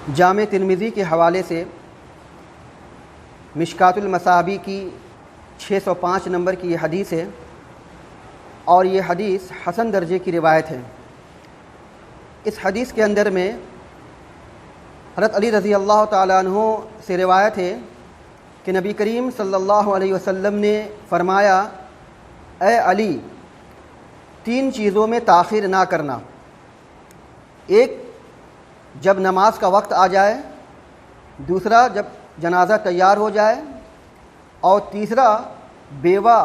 جامع ترمذی کے حوالے سے مشکات المصابیح کی 605 نمبر کی یہ حدیث ہے، اور یہ حدیث حسن درجے کی روایت ہے۔ اس حدیث کے اندر میں حضرت علی رضی اللہ تعالیٰ عنہ سے روایت ہے کہ نبی کریم صلی اللہ علیہ وسلم نے فرمایا، اے علی، 3 چیزوں میں تاخیر نہ کرنا۔ ایک، جب نماز کا وقت آ جائے، دوسرا جب جنازہ تیار ہو جائے، اور تیسرا بیوہ،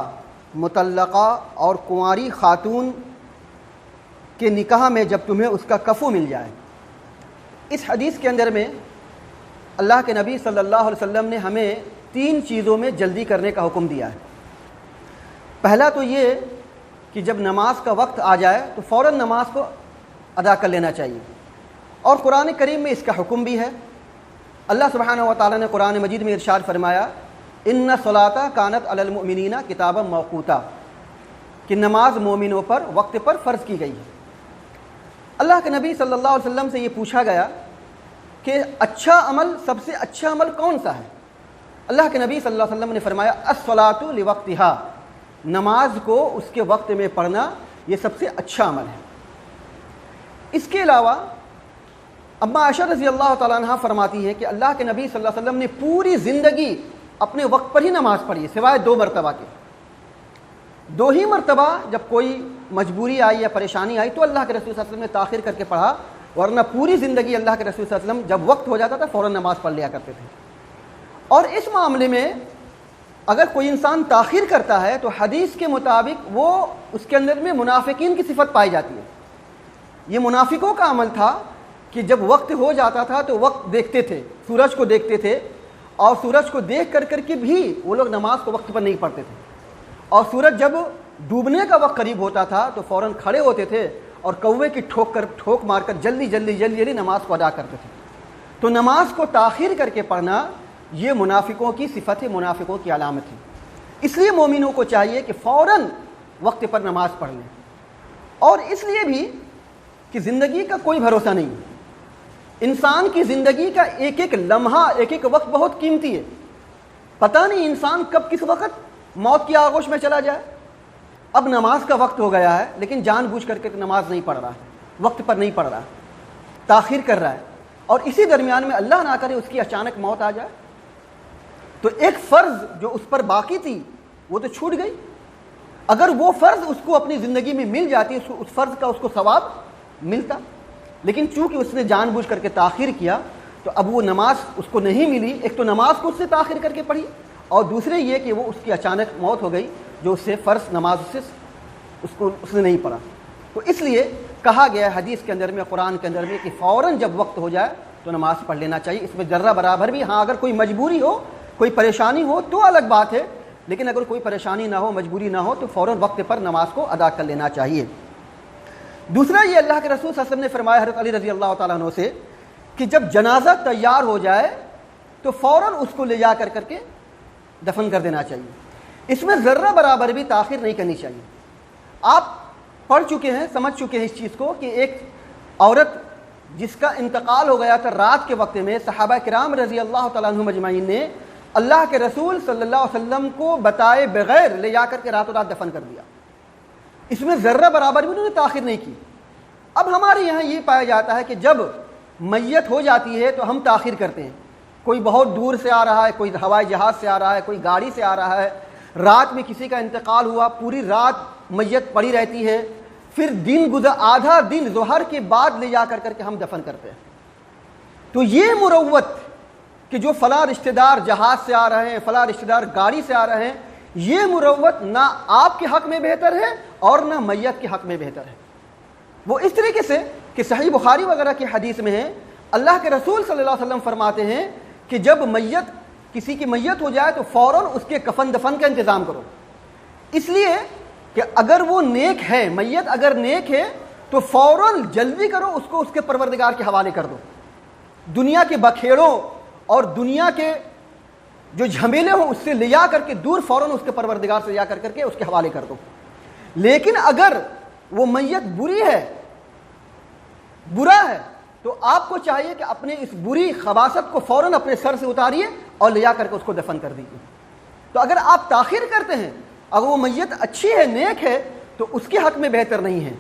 مطلقہ اور کنواری خاتون کے نکاح میں جب تمہیں اس کا کفو مل جائے۔ اس حدیث کے اندر میں اللہ کے نبی صلی اللہ علیہ وسلم نے ہمیں 3 چیزوں میں جلدی کرنے کا حکم دیا ہے۔ پہلا تو یہ کہ جب نماز کا وقت آ جائے تو فوراً نماز کو ادا کر لینا چاہیے، اور قرآن کریم میں اس کا حکم بھی ہے۔ اللہ سبحانہ و تعالیٰ نے قرآن مجید میں ارشاد فرمایا، ان الصلاۃ کانت علی المؤمنین کتابا موقوتا، کہ نماز مومنوں پر وقت پر فرض کی گئی ہے۔ اللہ کے نبی صلی اللہ علیہ وسلم سے یہ پوچھا گیا کہ اچھا عمل، سب سے اچھا عمل کون سا ہے؟ اللہ کے نبی صلی اللہ علیہ وسلم نے فرمایا، الصلاۃ لوقتہا، نماز کو اس کے وقت میں پڑھنا یہ سب سے اچھا عمل ہے۔ اس کے علاوہ اما عائشہ رضی اللہ تعالیٰ عنہ فرماتی ہے کہ اللہ کے نبی صلی اللہ علیہ وسلم نے پوری زندگی اپنے وقت پر ہی نماز پڑھی، سوائے 2 مرتبہ کے۔ 2 ہی مرتبہ جب کوئی مجبوری آئی یا پریشانی آئی تو اللہ کے رسول صلی اللہ علیہ وسلم نے تاخیر کر کے پڑھا، ورنہ پوری زندگی اللہ کے رسول صلی اللہ علیہ وسلم جب وقت ہو جاتا تھا فوراً نماز پڑھ لیا کرتے تھے۔ اور اس معاملے میں اگر کوئی انسان تاخیر کرتا ہے تو حدیث کے مطابق وہ اس کے اندر میں منافقین کی صفت پائی جاتی ہے۔ یہ منافقوں کا عمل تھا کہ جب وقت ہو جاتا تھا تو وقت دیکھتے تھے، سورج کو دیکھتے تھے، اور سورج کو دیکھ کر کے بھی وہ لوگ نماز کو وقت پر نہیں پڑھتے تھے، اور سورج جب ڈوبنے کا وقت قریب ہوتا تھا تو فوراً کھڑے ہوتے تھے اور کوے کی ٹھوک مار کر جلدی نماز کو ادا کرتے تھے۔ تو نماز کو تاخیر کر کے پڑھنا یہ منافقوں کی صفت ہے، منافقوں کی علامت ہے۔ اس لیے مومنوں کو چاہیے کہ فوراً وقت پر نماز پڑھ لیں، اور اس لیے بھی کہ زندگی کا کوئی بھروسہ نہیں ہے۔ انسان کی زندگی کا ایک ایک لمحہ، ایک ایک وقت بہت قیمتی ہے۔ پتہ نہیں انسان کب کس وقت موت کی آغوش میں چلا جائے۔ اب نماز کا وقت ہو گیا ہے لیکن جان بوجھ کر کے نماز نہیں پڑھ رہا ہے، وقت پر نہیں پڑھ رہا ہے، تاخیر کر رہا ہے، اور اسی درمیان میں اللہ نہ کرے اس کی اچانک موت آ جائے تو ایک فرض جو اس پر باقی تھی وہ تو چھوٹ گئی۔ اگر وہ فرض اس کو اپنی زندگی میں مل جاتی، اس فرض کا اس کو ثواب ملتا، لیکن چونکہ اس نے جان بوجھ کر کے تاخیر کیا تو اب وہ نماز اس کو نہیں ملی۔ ایک تو نماز کو اس سے تاخیر کر کے پڑھی، اور دوسرے یہ کہ وہ اس کی اچانک موت ہو گئی جو اس سے فرض نماز اس نے نہیں پڑھا۔ تو اس لیے کہا گیا ہے حدیث کے اندر میں، قرآن کے اندر میں، کہ فوراً جب وقت ہو جائے تو نماز پڑھ لینا چاہیے۔ اس میں ذرہ برابر بھی، ہاں اگر کوئی مجبوری ہو، کوئی پریشانی ہو تو الگ بات ہے، لیکن اگر کوئی پریشانی نہ ہو، مجبوری نہ ہو تو فوراً وقت پر نماز کو ادا کر لینا چاہیے۔ دوسرا یہ اللہ کے رسول صلی اللہ علیہ وسلم نے فرمایا حضرت علی رضی اللہ تعالیٰ عنہ سے کہ جب جنازہ تیار ہو جائے تو فوراً اس کو لے جا کر کے دفن کر دینا چاہیے۔ اس میں ذرہ برابر بھی تاخیر نہیں کرنی چاہیے۔ آپ پڑھ چکے ہیں، سمجھ چکے ہیں اس چیز کو کہ ایک عورت جس کا انتقال ہو گیا تھا رات کے وقت میں، صحابہ کرام رضی اللہ تعالیٰ عنہم اجمعین نے اللہ کے رسول صلی اللہ علیہ وسلم کو بتائے بغیر لے جا کر کے راتوں رات دفن کر دیا۔ اس میں ذرہ برابر بھی انہوں نے تاخیر نہیں کی۔ اب ہمارے یہاں یہ پایا جاتا ہے کہ جب میت ہو جاتی ہے تو ہم تاخیر کرتے ہیں۔ کوئی بہت دور سے آ رہا ہے، کوئی ہوائی جہاز سے آ رہا ہے، کوئی گاڑی سے آ رہا ہے، رات میں کسی کا انتقال ہوا، پوری رات میت پڑی رہتی ہے، پھر آدھا دن ظہر کے بعد لے جا کر کے ہم دفن کرتے ہیں۔ تو یہ مروت کہ جو فلاں رشتہ دار جہاز سے آ رہے ہیں، فلاں رشتہ دار گاڑی سے آ رہے ہیں، یہ مروت نہ آپ کے حق میں بہتر ہے اور نہ میت کے حق میں بہتر ہے۔ وہ اس طریقے سے کہ صحیح بخاری وغیرہ کی حدیث میں ہے، اللہ کے رسول صلی اللہ علیہ وسلم فرماتے ہیں کہ جب کسی کی میت ہو جائے تو فوراً اس کے کفن دفن کا انتظام کرو، اس لیے کہ اگر وہ نیک ہے، میت اگر نیک ہے تو فوراً جلدی کرو اس کو اس کے پروردگار کے حوالے کر دو۔ دنیا کے بکھیڑوں اور دنیا کے جو جھمیلے ہوں اس سے لے جا کر کے دور فوراً اس کے پروردگار سے جا کر کے اس کے حوالے کر دو۔ لیکن اگر وہ میت بری ہے، برا ہے، تو آپ کو چاہیے کہ اپنے اس بری خباثت کو فوراً اپنے سر سے اتاریے اور لے جا کر کے اس کو دفن کر دیجیے۔ تو اگر آپ تاخیر کرتے ہیں، اگر وہ میت اچھی ہے، نیک ہے، تو اس کے حق میں بہتر نہیں ہے،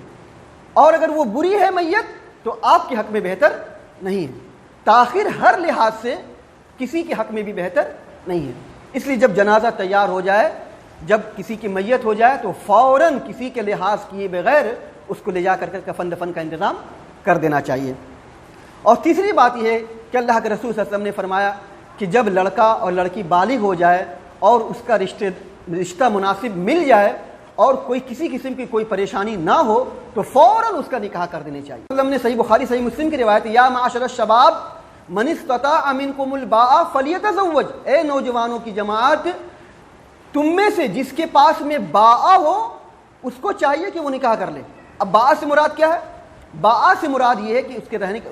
اور اگر وہ بری ہے میت تو آپ کے حق میں بہتر نہیں ہے۔ تاخیر ہر لحاظ سے کسی کے حق میں بھی بہتر نہیں ہے۔ اس لیے جب جنازہ تیار ہو جائے، جب کسی کی میت ہو جائے، تو فوراً کسی کے لحاظ کیے بغیر اس کو لے جا کر کے کفن دفن کا انتظام کر دینا چاہیے۔ اور تیسری بات یہ ہے کہ اللہ کے رسول صلی اللہ علیہ وسلم نے فرمایا کہ جب لڑکا اور لڑکی بالغ ہو جائے اور اس کا رشتہ مناسب مل جائے اور کوئی کسی قسم کی کوئی پریشانی نہ ہو تو فوراً اس کا نکاح کر دینے چاہیے۔ وسلم نے صحیح بخاری صحیح مسلم کی روایت، یا معاشر الشباب من استطاع منکم الباء فلیتزوج، اے نوجوانوں کی جماعت، تم میں سے جس کے پاس میں باء ہو اس کو چاہیے کہ وہ نکاح کر لے۔ اب باء سے مراد کیا ہے؟ باء سے مراد یہ ہے کہ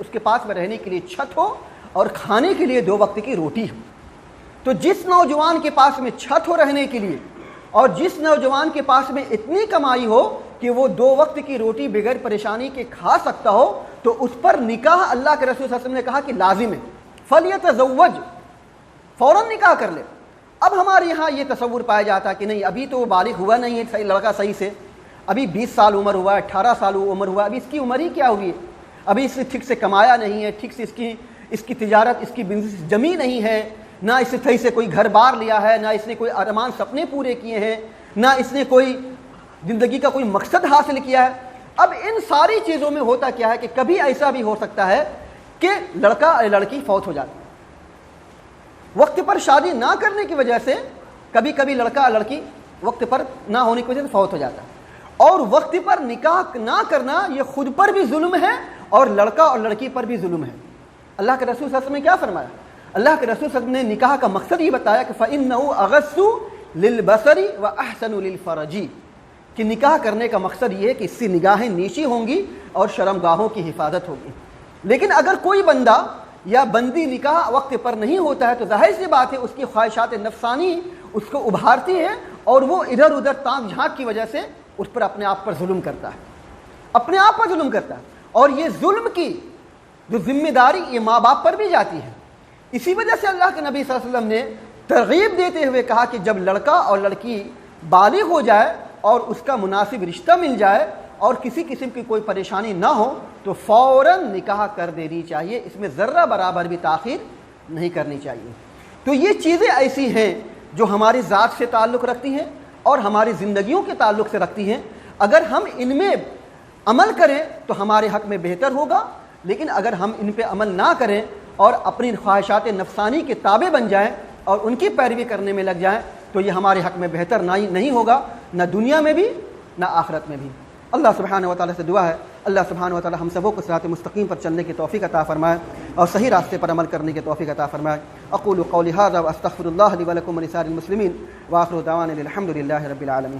اس کے پاس میں رہنے کے لیے چھت ہو اور کھانے کے لیے 2 وقت کی روٹی ہو۔ تو جس نوجوان کے پاس میں چھت ہو رہنے کے لیے، اور جس نوجوان کے پاس میں اتنی کمائی ہو کہ وہ 2 وقت کی روٹی بغیر پریشانی کے کھا سکتا ہو، تو اس پر نکاح اللہ کے رسول صلی اللہ علیہ وسلم نے کہا کہ لازم ہے، فلیتزوج، فوراً نکاح کر لے۔ اب ہمارے یہاں یہ تصور پایا جاتا ہے کہ نہیں، ابھی تو وہ بالغ ہوا نہیں ہے صحیح لڑکا صحیح سے، ابھی 20 سال عمر ہوا ہے، 18 سال عمر ہوا ہے، ابھی اس کی عمر ہی کیا ہوگی، ابھی اس نے ٹھیک سے کمایا نہیں ہے، ٹھیک سے اس کی تجارت، اس کی بزنس جمی نہیں ہے، نہ اس نے صحیح سے کوئی گھر بار لیا ہے، نہ اس نے کوئی ارمان سپنے پورے کیے ہیں، نہ اس نے کوئی زندگی کا کوئی مقصد حاصل کیا ہے۔ اب ان ساری چیزوں میں ہوتا کیا ہے کہ کبھی ایسا بھی ہو سکتا ہے کہ لڑکا اور لڑکی فوت ہو جاتی ہے، وقت پر شادی نہ کرنے کی وجہ سے کبھی کبھی لڑکا اور لڑکی وقت پر نہ ہونے کی وجہ سے فوت ہو جاتا ہے، اور وقت پر نکاح نہ کرنا یہ خود پر بھی ظلم ہے اور لڑکا اور لڑکی پر بھی ظلم ہے۔ اللہ کے رسول صلی اللہ علیہ وسلم نے کیا فرمایا؟ اللہ کے رسول صلی اللہ علیہ وسلم نے نکاح کا مقصد یہ بتایا کہ فَإِنَّهُ أَغَسُّ لِلْبَصَرِ وَأَحْسَنُ لِلْفَرْجِ، کہ نکاح کرنے کا مقصد یہ ہے کہ اس سے نگاہیں نیچی ہوں گی اور شرمگاہوں کی حفاظت ہوگی۔ لیکن اگر کوئی بندہ یا بندی نکاح وقت پر نہیں ہوتا ہے تو ظاہر سی بات ہے اس کی خواہشات نفسانی اس کو ابھارتی ہے اور وہ ادھر ادھر تانک جھانک کی وجہ سے اس پر اپنے آپ پر ظلم کرتا ہے، اپنے آپ پر ظلم کرتا ہے، اور یہ ظلم کی جو ذمہ داری یہ ماں باپ پر بھی جاتی ہے۔ اسی وجہ سے اللہ کے نبی صلی اللہ علیہ وسلم نے ترغیب دیتے ہوئے کہا کہ جب لڑکا اور لڑکی بالغ ہو جائے اور اس کا مناسب رشتہ مل جائے اور کسی قسم کی کوئی پریشانی نہ ہو تو فوراً نکاح کر دینی چاہیے، اس میں ذرہ برابر بھی تاخیر نہیں کرنی چاہیے۔ تو یہ چیزیں ایسی ہیں جو ہماری ذات سے تعلق رکھتی ہیں اور ہماری زندگیوں کے تعلق سے رکھتی ہیں، اگر ہم ان میں عمل کریں تو ہمارے حق میں بہتر ہوگا، لیکن اگر ہم ان پہ عمل نہ کریں اور اپنی خواہشات نفسانی کے تابع بن جائیں اور ان کی پیروی کرنے میں لگ جائیں تو یہ ہمارے حق میں بہتر نہیں ہوگا، نہ دنیا میں بھی نہ آخرت میں بھی۔ اللہ سبحانہ و تعالیٰ سے دعا ہے اللہ سبحانہ و تعالیٰ ہم سبوں کو صراط مستقیم پر چلنے کی توفیق عطا فرمائے اور صحیح راستے پر عمل کرنے کی توفیق عطا فرمائے۔ اقول قولی ھذا واستغفر اللہ لی ولکم ولسائر المسلمین وآخر دعوانا الحمد للہ رب العالمین۔